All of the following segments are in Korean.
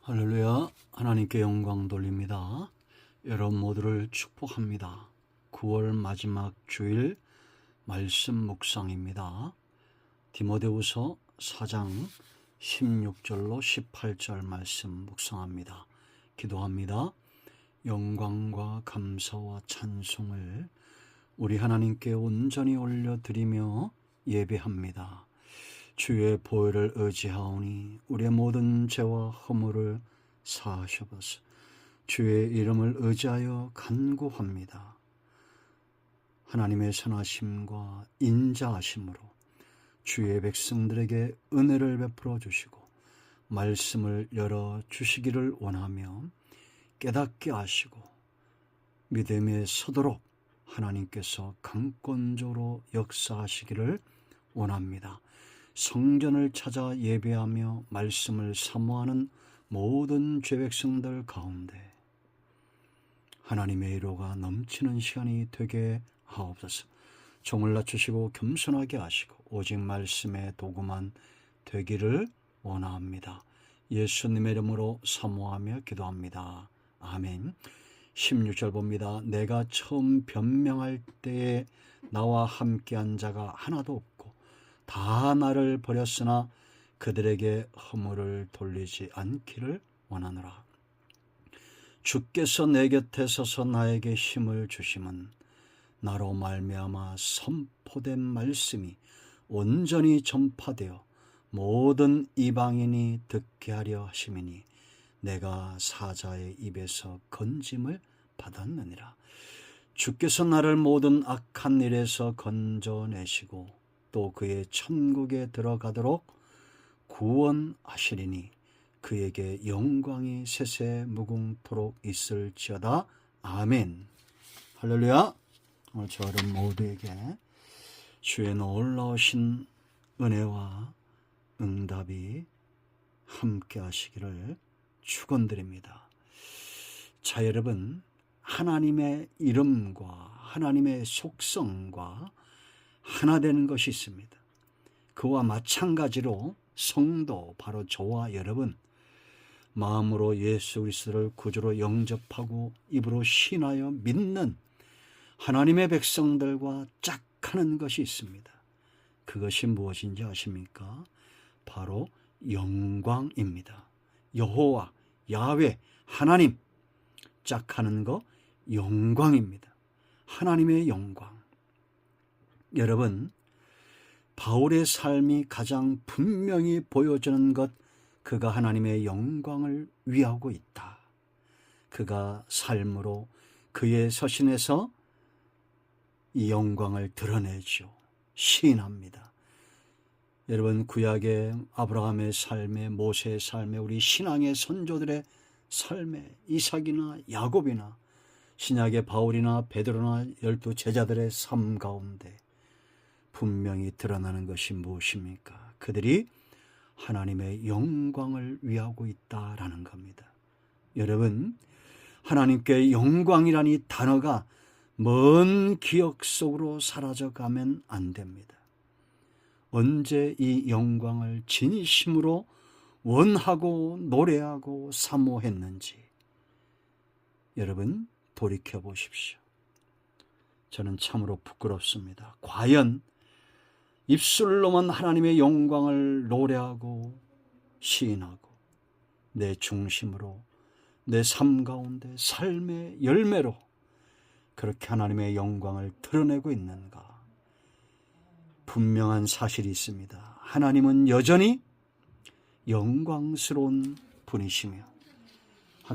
할렐루야. 하나님께 영광 돌립니다. 여러분 모두를 축복합니다. 9월 마지막 주일 말씀 묵상입니다. 디모데후서 4장 16절로 18절 말씀 묵상합니다. 기도합니다. 영광과 감사와 찬송을 우리 하나님께 온전히 올려드리며 예배합니다. 주의 보혈을 의지하오니 우리의 모든 죄와 허물을 사하셔서 주의 이름을 의지하여 간구합니다. 하나님의 선하심과 인자하심으로 주의 백성들에게 은혜를 베풀어 주시고 말씀을 열어 주시기를 원하며 깨닫게 하시고 믿음에 서도록 하나님께서 강권적으로 역사하시기를 원합니다. 성전을 찾아 예배하며 말씀을 사모하는 모든 죄백성들 가운데 하나님의 위로가 넘치는 시간이 되게 하옵소서. 종을 낮추시고 겸손하게 하시고 오직 말씀의 도구만 되기를 원합니다. 예수님의 이름으로 사모하며 기도합니다. 아멘. 16절 봅니다. 내가 처음 변명할 때에 나와 함께한 자가 하나도 없고 다 나를 버렸으나 그들에게 허물을 돌리지 않기를 원하노라. 주께서 내 곁에 서서 나에게 힘을 주심은 나로 말미암아 선포된 말씀이 온전히 전파되어 모든 이방인이 듣게 하려 하심이니 내가 사자의 입에서 건짐을 받았느니라. 주께서 나를 모든 악한 일에서 건져내시고 또 그의 천국에 들어가도록 구원하시리니 그에게 영광이 세세 무궁토록 있을지어다. 아멘. 할렐루야. 오늘 저를 모두에게 주의 놀라우신 은혜와 응답이 함께 하시기를 축원드립니다. 자, 여러분, 하나님의 이름과 하나님의 속성과 하나 되는 것이 있습니다. 그와 마찬가지로 성도, 바로 저와 여러분, 마음으로 예수 그리스도를 구주로 영접하고 입으로 신하여 믿는 하나님의 백성들과 짝하는 것이 있습니다. 그것이 무엇인지 아십니까? 바로 영광입니다. 여호와, 야훼, 하나님, 짝하는 것 영광입니다. 하나님의 영광. 여러분, 바울의 삶이 가장 분명히 보여주는 것, 그가 하나님의 영광을 위하고 있다. 그가 삶으로 그의 서신에서 이 영광을 드러내죠. 시인합니다. 여러분, 구약의 아브라함의 삶에, 모세의 삶에, 우리 신앙의 선조들의 삶에, 이삭이나 야곱이나 신약의 바울이나 베드로나 12 제자들의 삶 가운데 분명히 드러나는 것이 무엇입니까? 그들이 하나님의 영광을 위하고 있다라는 겁니다. 여러분, 하나님께 영광이라는 단어가 먼 기억 속으로 사라져가면 안 됩니다. 언제 이 영광을 진심으로 원하고 노래하고 사모했는지 여러분 돌이켜 보십시오. 저는 참으로 부끄럽습니다. 과연 입술로만 하나님의 영광을 노래하고 시인하고 내 중심으로 내 삶 가운데 삶의 열매로 그렇게 하나님의 영광을 드러내고 있는가? 분명한 사실이 있습니다. 하나님은 여전히 영광스러운 분이시며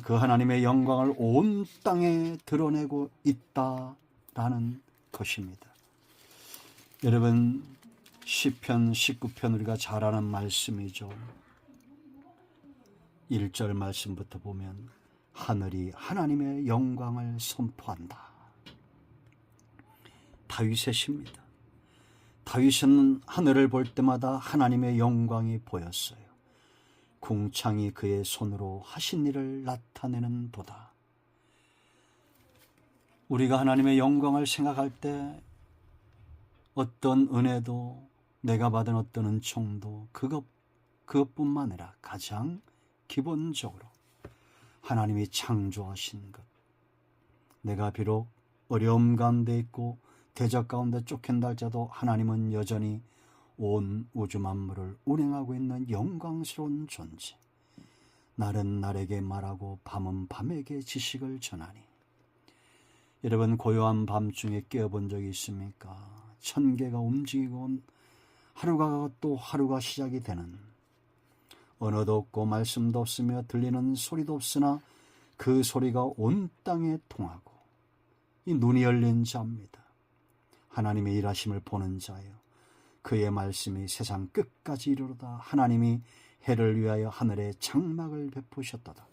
그 하나님의 영광을 온 땅에 드러내고 있다라는 것입니다. 여러분, 시편 19편 우리가 잘 아는 말씀이죠. 1절 말씀부터 보면 하늘이 하나님의 영광을 선포한다. 다윗의 시입니다. 다윗은 하늘을 볼 때마다 하나님의 영광이 보였어요. 궁창이 그의 손으로 하신 일을 나타내는 도다. 우리가 하나님의 영광을 생각할 때 어떤 은혜도 내가 받은 어떤 은총도 그것뿐만 아니라 가장 기본적으로 하나님이 창조하신 것, 내가 비록 어려움 가운데 있고 대적 가운데 쫓긴다 할지라도 하나님은 여전히 온 우주 만물을 운행하고 있는 영광스러운 존재, 날은 날에게 말하고 밤은 밤에게 지식을 전하니. 여러분, 고요한 밤중에 깨어본 적이 있습니까? 천개가 움직이고 하루가 또 하루가 시작이 되는, 언어도 없고 말씀도 없으며 들리는 소리도 없으나 그 소리가 온 땅에 통하고, 이 눈이 열린 자입니다. 하나님의 일하심을 보는 자예요. 그의 말씀이 세상 끝까지 이르로다. 하나님이 해를 위하여 하늘에 장막을 베푸셨도다.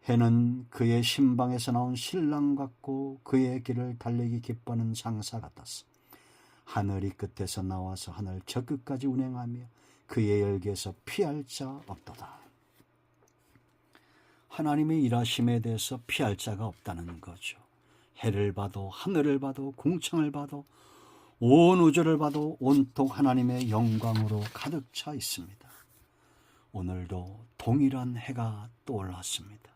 해는 그의 신방에서 나온 신랑 같고 그의 길을 달리기 기뻐하는 장사 같았어. 하늘이 끝에서 나와서 하늘 저 끝까지 운행하며 그의 열기에서 피할 자 없도다. 하나님의 일하심에 대해서 피할 자가 없다는 거죠. 해를 봐도 하늘을 봐도 궁창을 봐도 온 우주를 봐도 온통 하나님의 영광으로 가득 차 있습니다. 오늘도 동일한 해가 떠올랐습니다.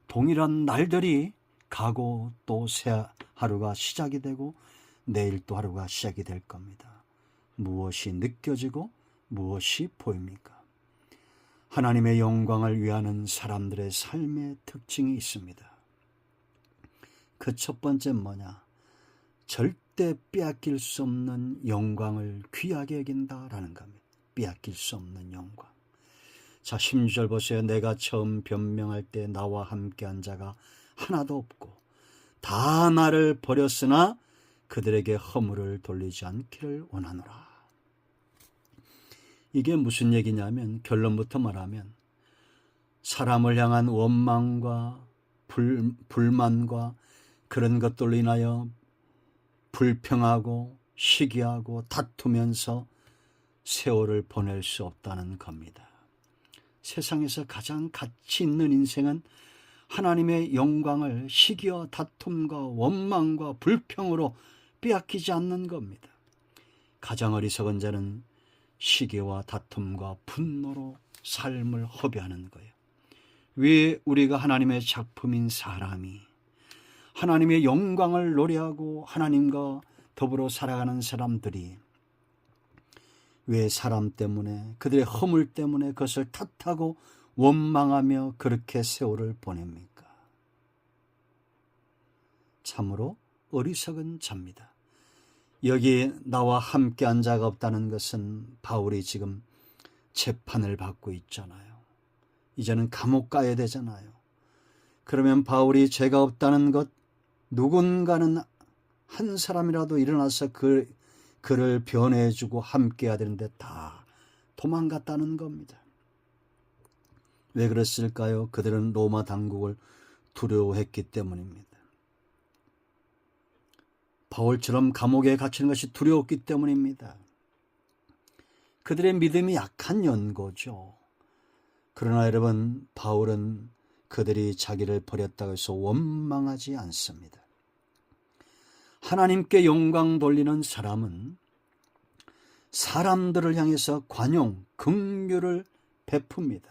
동일한 날들이 가고 또 새 하루가 시작이 되고 내일 또 하루가 시작이 될 겁니다. 무엇이 느껴지고 무엇이 보입니까? 하나님의 영광을 위하는 사람들의 삶의 특징이 있습니다. 그 첫 번째 뭐냐? 절대 빼앗길 수 없는 영광을 귀하게 여긴다라는 겁니다. 빼앗길 수 없는 영광. 자, 16절 보세요. 내가 처음 변명할 때 나와 함께한 자가 하나도 없고 다 나를 버렸으나 그들에게 허물을 돌리지 않기를 원하노라. 이게 무슨 얘기냐면, 결론부터 말하면 사람을 향한 원망과 불만과 그런 것들로 인하여 불평하고 시기하고 다투면서 세월을 보낼 수 없다는 겁니다. 세상에서 가장 가치 있는 인생은 하나님의 영광을 시기와 다툼과 원망과 불평으로 빼앗기지 않는 겁니다. 가장 어리석은 자는 시기와 다툼과 분노로 삶을 허비하는 거예요. 왜 우리가 하나님의 작품인 사람이 하나님의 영광을 노래하고 하나님과 더불어 살아가는 사람들이 왜 사람 때문에, 그들의 허물 때문에 그것을 탓하고 원망하며 그렇게 세월을 보냅니까? 참으로 어리석은 자입니다. 여기 나와 함께한 자가 없다는 것은 바울이 지금 재판을 받고 있잖아요. 이제는 감옥 가야 되잖아요. 그러면 바울이 죄가 없다는 것, 누군가는 한 사람이라도 일어나서 그를 변해주고 함께해야 되는데 다 도망갔다는 겁니다. 왜 그랬을까요? 그들은 로마 당국을 두려워했기 때문입니다. 바울처럼 감옥에 갇히는 것이 두려웠기 때문입니다. 그들의 믿음이 약한 연고죠. 그러나 여러분, 바울은 그들이 자기를 버렸다고 해서 원망하지 않습니다. 하나님께 영광 돌리는 사람은 사람들을 향해서 관용, 긍휼을 베풉니다.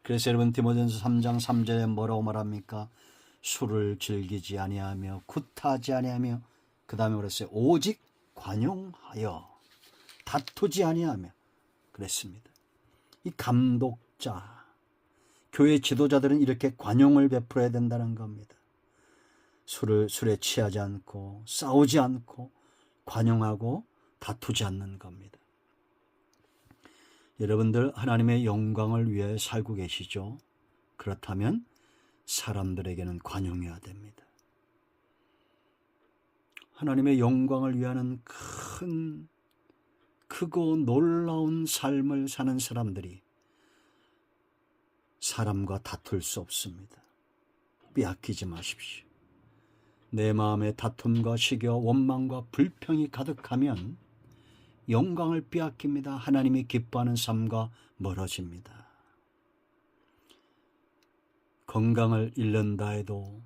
그래서 여러분, 디모데전서 3장 3절에 뭐라고 말합니까? 술을 즐기지 아니하며 굿하지 아니하며, 그 다음에 그랬어요. 오직 관용하여 다투지 아니하며 그랬습니다. 이 감독자, 교회 지도자들은 이렇게 관용을 베풀어야 된다는 겁니다. 술에 취하지 않고 싸우지 않고 관용하고 다투지 않는 겁니다. 여러분들, 하나님의 영광을 위해 살고 계시죠? 그렇다면 사람들에게는 관용해야 됩니다. 하나님의 영광을 위하는 크고 놀라운 삶을 사는 사람들이 사람과 다툴 수 없습니다. 빼앗기지 마십시오. 내 마음에 다툼과 시기와 원망과 불평이 가득하면 영광을 빼앗깁니다. 하나님이 기뻐하는 삶과 멀어집니다. 건강을 잃는다 해도,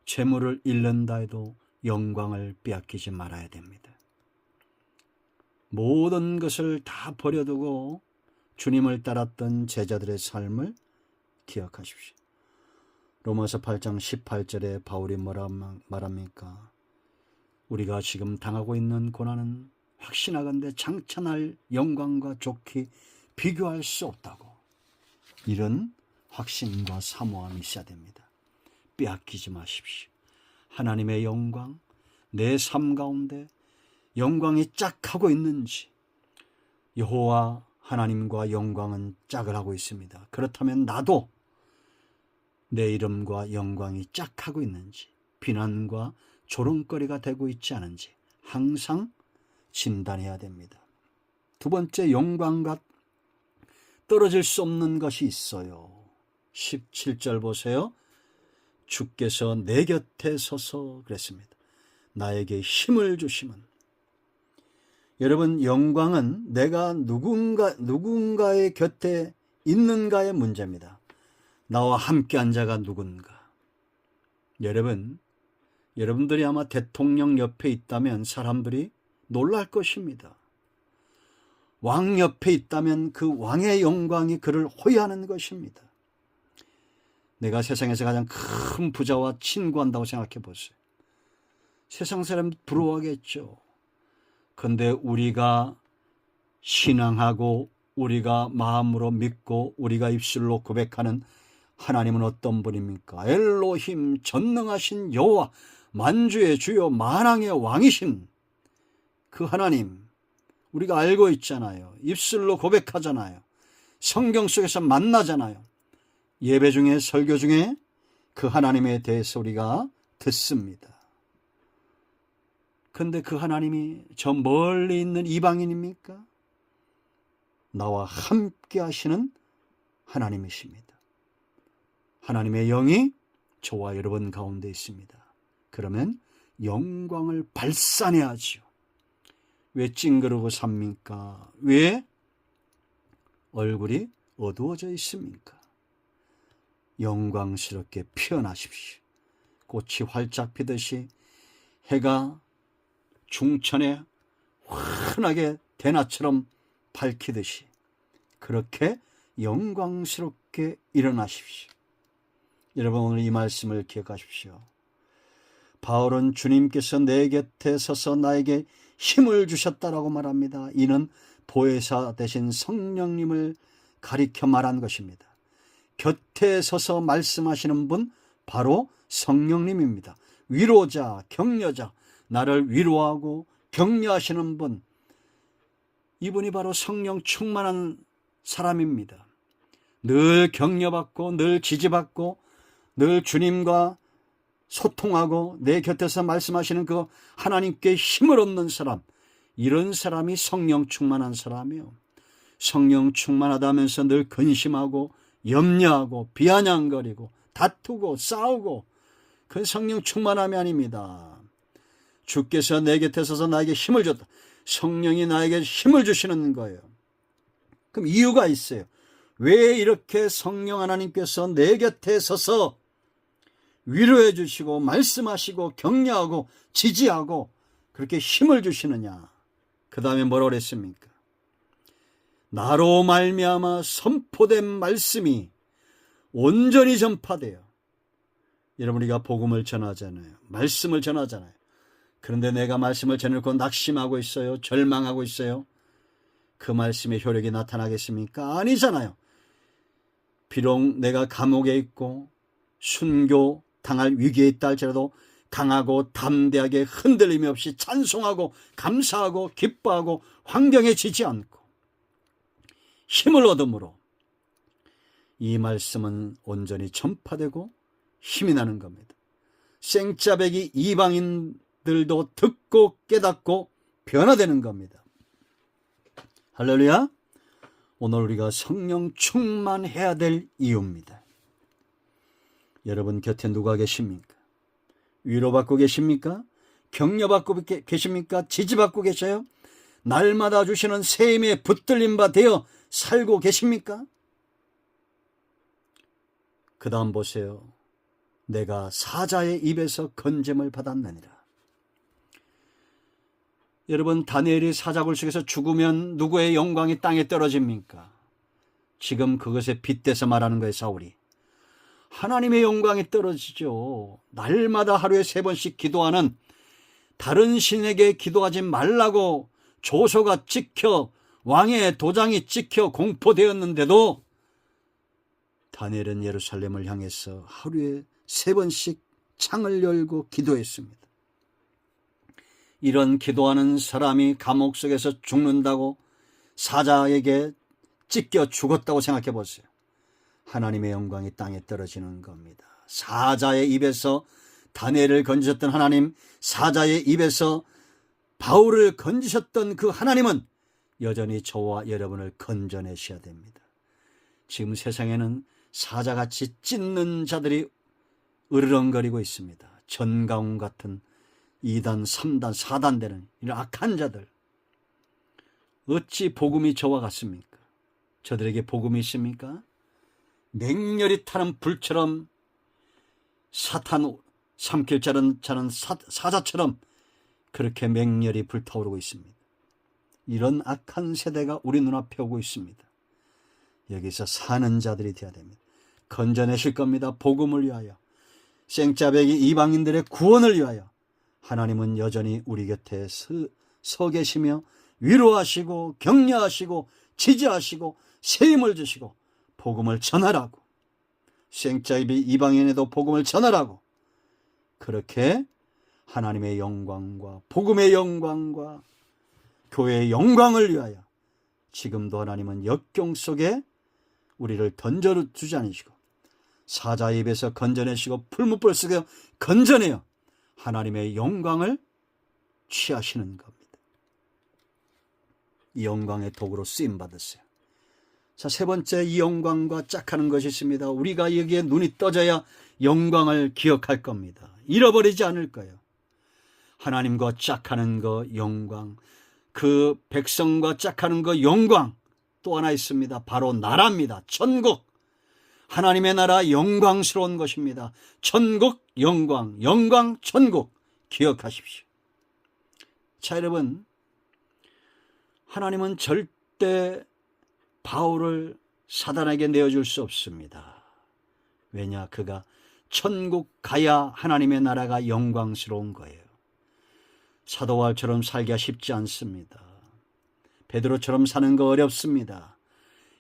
재물을 잃는다 해도 영광을 빼앗기지 말아야 됩니다. 모든 것을 다 버려두고 주님을 따랐던 제자들의 삶을 기억하십시오. 로마서 8장 18절에 바울이 뭐라 말합니까? 우리가 지금 당하고 있는 고난은 확신하건대 장차 날 영광과 좋게 비교할 수 없다고. 이런 확신과 사모함이 있어야 됩니다. 빼앗기지 마십시오. 하나님의 영광, 내 삶 가운데 영광이 짝하고 있는지. 여호와 하나님과 영광은 짝을 하고 있습니다. 그렇다면 나도 내 이름과 영광이 짝하고 있는지, 비난과 조롱거리가 되고 있지 않은지 항상 진단해야 됩니다. 두 번째, 영광과 떨어질 수 없는 것이 있어요. 17절 보세요. 주께서 내 곁에 서서 그랬습니다. 나에게 힘을 주시면. 여러분, 영광은 내가 누군가의 곁에 있는가의 문제입니다. 나와 함께한 자가 누군가. 여러분들이 아마 대통령 옆에 있다면 사람들이 놀랄 것입니다. 왕 옆에 있다면 그 왕의 영광이 그를 호위하는 것입니다. 내가 세상에서 가장 큰 부자와 친구한다고 생각해 보세요. 세상 사람 부러워하겠죠. 그런데 우리가 신앙하고 우리가 마음으로 믿고 우리가 입술로 고백하는 하나님은 어떤 분입니까? 엘로힘, 전능하신 여호와, 만주의 주요, 만왕의 왕이신 그 하나님, 우리가 알고 있잖아요. 입술로 고백하잖아요. 성경 속에서 만나잖아요. 예배 중에, 설교 중에 그 하나님에 대해서 우리가 듣습니다. 그런데 그 하나님이 저 멀리 있는 이방인입니까? 나와 함께 하시는 하나님이십니다. 하나님의 영이 저와 여러분 가운데 있습니다. 그러면 영광을 발산해야지요. 왜 찡그러고 삽니까? 왜 얼굴이 어두워져 있습니까? 영광스럽게 피어나십시오. 꽃이 활짝 피듯이 해가 중천에 환하게 대낮처럼 밝히듯이 그렇게 영광스럽게 일어나십시오. 여러분, 오늘 이 말씀을 기억하십시오. 바울은 주님께서 내 곁에 서서 나에게 힘을 주셨다라고 말합니다. 이는 보혜사 되신 성령님을 가리켜 말한 것입니다. 곁에 서서 말씀하시는 분 바로 성령님입니다. 위로자, 격려자, 나를 위로하고 격려하시는 분, 이분이 바로 성령 충만한 사람입니다. 늘 격려받고 늘 지지받고 늘 주님과 소통하고 내 곁에서 말씀하시는 그 하나님께 힘을 얻는 사람, 이런 사람이 성령 충만한 사람이요. 성령 충만하다면서 늘 근심하고 염려하고 비아냥거리고 다투고 싸우고, 그건 성령 충만함이 아닙니다. 주께서 내 곁에 서서 나에게 힘을 줬다. 성령이 나에게 힘을 주시는 거예요. 그럼 이유가 있어요. 왜 이렇게 성령 하나님께서 내 곁에 서서 위로해 주시고 말씀하시고 격려하고 지지하고 그렇게 힘을 주시느냐? 그 다음에 뭐라고 그랬습니까? 나로 말미암아 선포된 말씀이 온전히 전파돼요. 여러분, 우리가 복음을 전하잖아요. 말씀을 전하잖아요. 그런데 내가 말씀을 전해놓고 낙심하고 있어요. 절망하고 있어요. 그 말씀의 효력이 나타나겠습니까? 아니잖아요. 비록 내가 감옥에 있고 순교 당할 위기에 있다 할지라도 강하고 담대하게 흔들림이 없이 찬송하고 감사하고 기뻐하고 환경에 지지 않고 힘을 얻음으로 이 말씀은 온전히 전파되고 힘이 나는 겁니다. 생짜배기 이방인들도 듣고 깨닫고 변화되는 겁니다. 할렐루야. 오늘 우리가 성령 충만해야 될 이유입니다. 여러분 곁에 누가 계십니까? 위로받고 계십니까? 격려받고 계십니까? 지지받고 계셔요? 날마다 주시는 새 힘에 붙들림 바 되어 살고 계십니까? 그 다음 보세요. 내가 사자의 입에서 건짐을 받았느니라. 여러분, 다니엘이 사자굴 속에서 죽으면 누구의 영광이 땅에 떨어집니까? 지금 그것에 빗대서 말하는 거예요, 사울이. 하나님의 영광이 떨어지죠. 날마다 하루에 3번씩 기도하는, 다른 신에게 기도하지 말라고 조서가 찍혀 왕의 도장이 찍혀 공포되었는데도 다니엘은 예루살렘을 향해서 하루에 3번씩 창을 열고 기도했습니다. 이런 기도하는 사람이 감옥 속에서 죽는다고, 사자에게 찢겨 죽었다고 생각해 보세요. 하나님의 영광이 땅에 떨어지는 겁니다. 사자의 입에서 다니엘을 건지셨던 하나님, 사자의 입에서 바울을 건지셨던 그 하나님은 여전히 저와 여러분을 건져내셔야 됩니다. 지금 세상에는 사자같이 찢는 자들이 으르렁거리고 있습니다. 전가웅 같은 2단, 3단, 4단 되는 이런 악한 자들. 어찌 복음이 저와 같습니까? 저들에게 복음이 있습니까? 맹렬히 타는 불처럼, 사탄 삼킬 자는 사자처럼 그렇게 맹렬히 불타오르고 있습니다. 이런 악한 세대가 우리 눈앞에 오고 있습니다. 여기서 사는 자들이 되어야 됩니다. 건져내실 겁니다. 복음을 위하여, 생짜배기 이방인들의 구원을 위하여 하나님은 여전히 우리 곁에 서 계시며 위로하시고 격려하시고 지지하시고 세임을 주시고 복음을 전하라고, 생짜배기 이방인에도 복음을 전하라고, 그렇게 하나님의 영광과 복음의 영광과 교회의 영광을 위하여 지금도 하나님은 역경 속에 우리를 던져주지 않으시고 사자 입에서 건져내시고 풀무불 속에 건져내어 하나님의 영광을 취하시는 겁니다. 이 영광의 도구로 쓰임받으세요. 자, 3번째, 이 영광과 짝하는 것이 있습니다. 우리가 여기에 눈이 떠져야 영광을 기억할 겁니다. 잃어버리지 않을 거예요. 하나님과 짝하는 거 영광, 그 백성과 짝하는 거 영광, 또 하나 있습니다. 바로 나라입니다. 천국. 하나님의 나라 영광스러운 것입니다. 천국 영광, 영광 천국 기억하십시오. 자, 여러분, 하나님은 절대 바울을 사단에게 내어줄 수 없습니다. 왜냐? 그가 천국 가야 하나님의 나라가 영광스러운 거예요. 사도 바울처럼 살기가 쉽지 않습니다. 베드로처럼 사는 거 어렵습니다.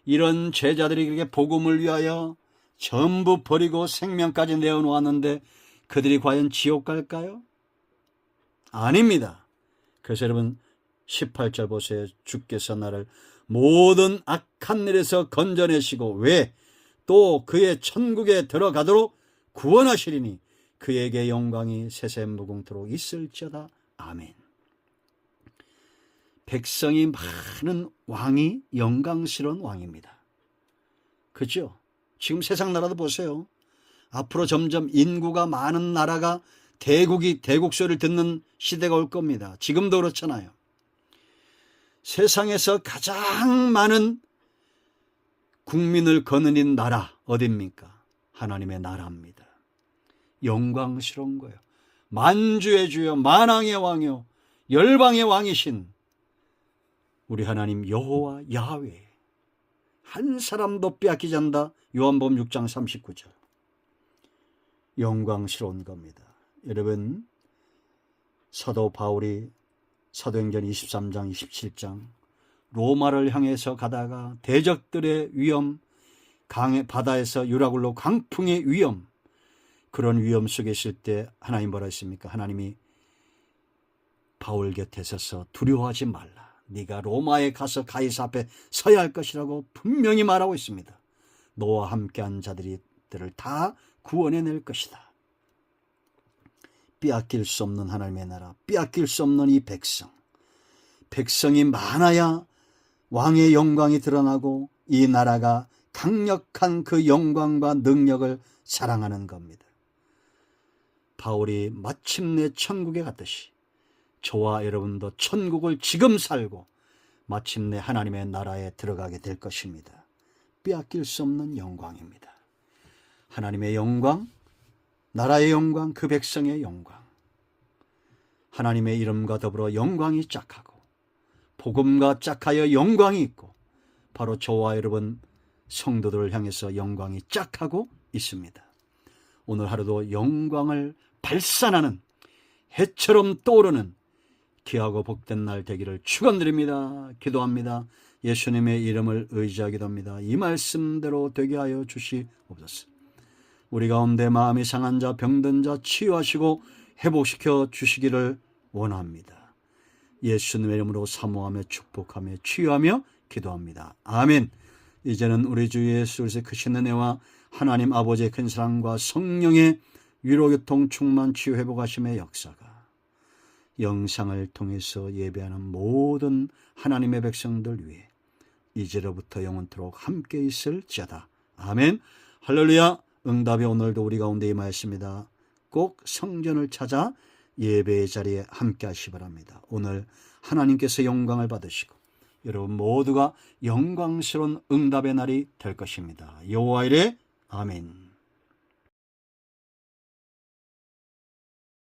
이런 제자들이 그렇게 복음을 위하여 전부 버리고 생명까지 내어놓았는데 그들이 과연 지옥 갈까요? 아닙니다. 그래서 여러분 18절 보세요. 주께서 나를 모든 악한 일에서 건져내시고 왜? 또 그의 천국에 들어가도록 구원하시리니 그에게 영광이 세세무궁토록 있을지어다. 아멘. 백성이 많은 왕이 영광스러운 왕입니다. 그렇죠? 지금 세상 나라도 보세요. 앞으로 점점 인구가 많은 나라가 대국 소리를 듣는 시대가 올 겁니다. 지금도 그렇잖아요. 세상에서 가장 많은 국민을 거느린 나라 어디입니까? 하나님의 나라입니다. 영광스러운 거예요. 만주의 주여, 만왕의 왕이요, 열방의 왕이신 우리 하나님 여호와 야훼, 한 사람도 빼앗기지 않는다. 요한복음 6장 39절. 영광스러운 겁니다. 여러분, 사도 바울이 사도행전 23장 27장 로마를 향해서 가다가 대적들의 위험, 바다에서 유라굴로 강풍의 위험, 그런 위험 속에 있을 때 하나님 뭐라 했습니까? 하나님이 바울 곁에 서서 두려워하지 말라. 네가 로마에 가서 가이사 앞에 서야 할 것이라고 분명히 말하고 있습니다. 너와 함께한 자들을 다 구원해낼 것이다. 빼앗길 수 없는 하나님의 나라, 빼앗길 수 없는 이 백성. 백성이 많아야 왕의 영광이 드러나고 이 나라가 강력한 그 영광과 능력을 자랑하는 겁니다. 바울이 마침내 천국에 갔듯이 저와 여러분도 천국을 지금 살고 마침내 하나님의 나라에 들어가게 될 것입니다. 빼앗길 수 없는 영광입니다. 하나님의 영광, 나라의 영광, 그 백성의 영광. 하나님의 이름과 더불어 영광이 짝하고 복음과 짝하여 영광이 있고 바로 저와 여러분 성도들을 향해서 영광이 짝하고 있습니다. 오늘 하루도 영광을 발산하는 해처럼 떠오르는 귀하고 복된 날 되기를 축원드립니다. 기도합니다. 예수님의 이름을 의지하기도 합니다. 이 말씀대로 되게 하여 주시옵소서. 우리 가운데 마음이 상한 자, 병든 자 치유하시고 회복시켜 주시기를 원합니다. 예수님의 이름으로 사모하며 축복하며 치유하며 기도합니다. 아멘. 이제는 우리 주 예수 그리스도의 크신 은혜와 하나님 아버지의 큰 사랑과 성령의 위로교통 충만 치유 회복하심의 역사가 영상을 통해서 예배하는 모든 하나님의 백성들 위해 이제로부터 영원토록 함께 있을지어다. 아멘. 할렐루야. 응답이 오늘도 우리 가운데 임하였습니다. 꼭 성전을 찾아 예배의 자리에 함께 하시기 바랍니다. 오늘 하나님께서 영광을 받으시고 여러분 모두가 영광스러운 응답의 날이 될 것입니다. 여호와 이레 아멘.